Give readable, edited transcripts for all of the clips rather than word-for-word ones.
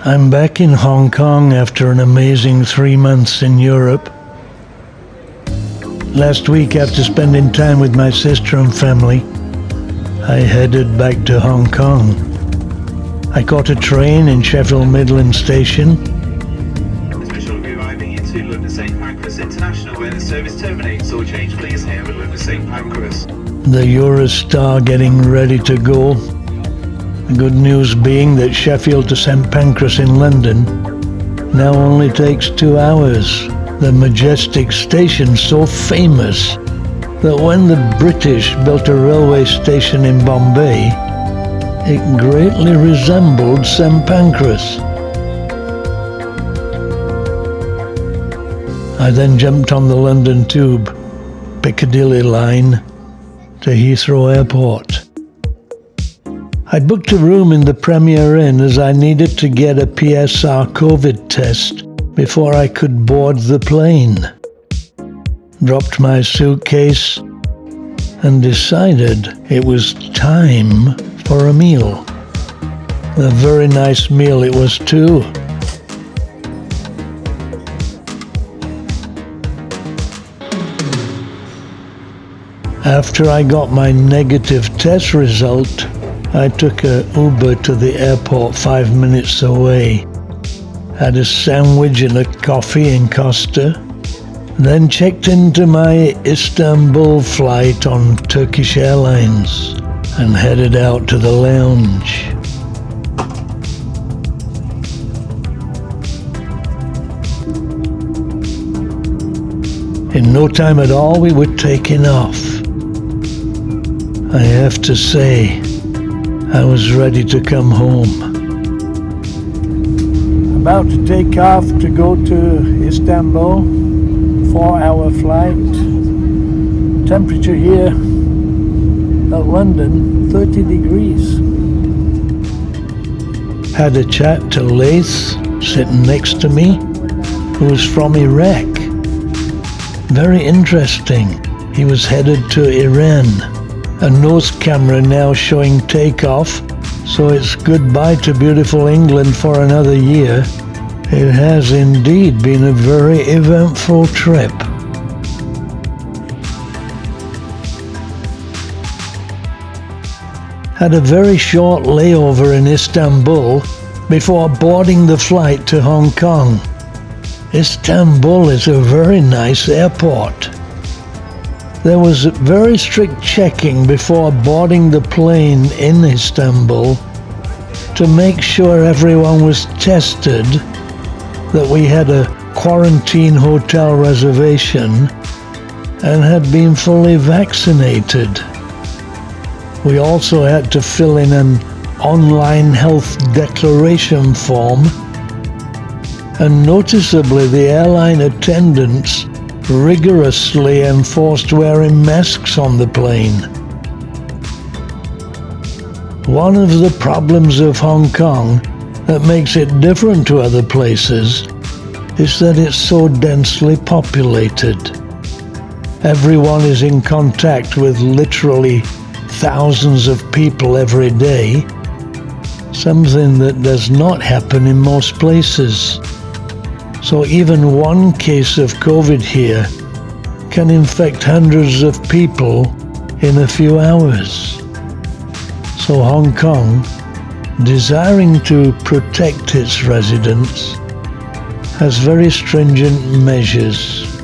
I'm back in Hong Kong after an amazing 3 months in Europe. Last week, after spending time with my sister and family, I headed back to Hong Kong. I caught a train in Sheffield Midland Station. This mission will be arriving into London St Pancras International, where the service terminates. All change please here at London St Pancras. The Eurostar getting ready to go. The good news being that Sheffield to St Pancras in London now only takes 2 hours. The majestic station so famous that when the British built a railway station in Bombay, it greatly resembled St Pancras. I then jumped on the London Tube, Piccadilly line, to Heathrow Airport. I'd booked a room in the Premier Inn as I needed to get a PSR COVID test before I could board the plane. Dropped my suitcase and decided it was time for a meal. A very nice meal it was too. After I got my negative test result, I took a Uber to the airport 5 minutes away, had a sandwich and a coffee in Costa, then checked into my Istanbul flight on Turkish Airlines and headed out to the lounge. In no time at all, we were taking off. I have to say, I was ready to come home. About to take off to go to Istanbul, 4-hour flight. Temperature here at London, 30 degrees. Had a chat to Laith, sitting next to me, who was from Iraq. Very interesting. He was headed to Iran. A nose camera now showing takeoff, so it's goodbye to beautiful England for another year. It has indeed been a very eventful trip. Had a very short layover in Istanbul before boarding the flight to Hong Kong. Istanbul is a very nice airport. There was very strict checking before boarding the plane in Istanbul to make sure everyone was tested, that we had a quarantine hotel reservation and had been fully vaccinated. We also had to fill in an online health declaration form, and noticeably the airline attendants rigorously enforced wearing masks on the plane. One of the problems of Hong Kong that makes it different to other places is that it's so densely populated. Everyone is in contact with literally thousands of people every day, something that does not happen in most places. So even one case of COVID here can infect hundreds of people in a few hours. So Hong Kong, desiring to protect its residents, has very stringent measures.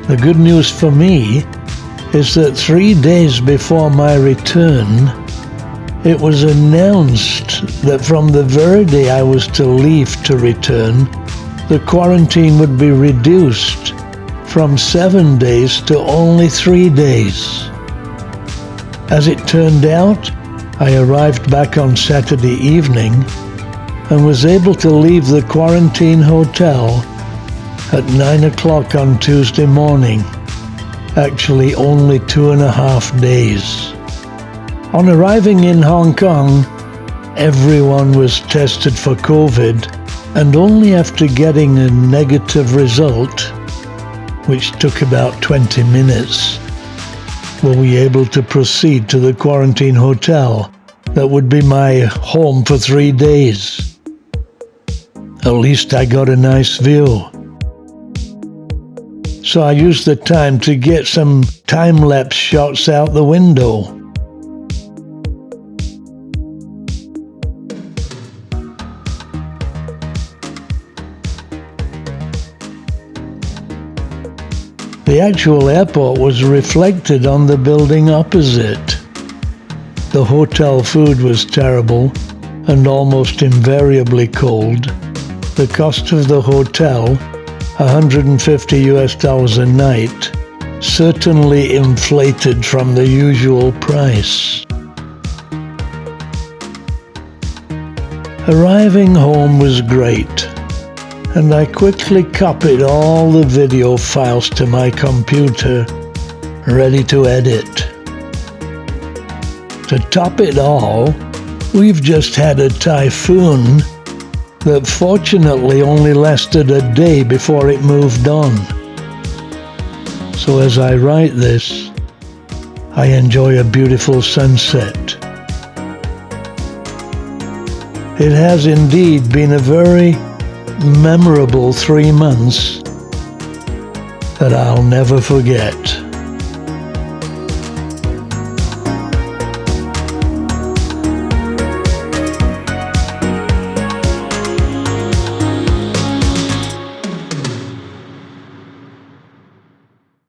The good news for me is that 3 days before my return, it was announced that from the very day I was to leave to return, the quarantine would be reduced from 7 days to only 3 days. As it turned out, I arrived back on Saturday evening and was able to leave the quarantine hotel at 9 o'clock on Tuesday morning, actually only 2.5 days. On arriving in Hong Kong, everyone was tested for COVID, and only after getting a negative result, which took about 20 minutes, were we able to proceed to the quarantine hotel that would be my home for 3 days. At least I got a nice view. So I used the time to get some time-lapse shots out the window. The actual airport was reflected on the building opposite. The hotel food was terrible and almost invariably cold. The cost of the hotel, $150 a night, certainly inflated from the usual price. Arriving home was great, and I quickly copied all the video files to my computer, ready to edit. To top it all, we've just had a typhoon that fortunately only lasted a day before it moved on. So as I write this, I enjoy a beautiful sunset. It has indeed been a very memorable 3 months that I'll never forget.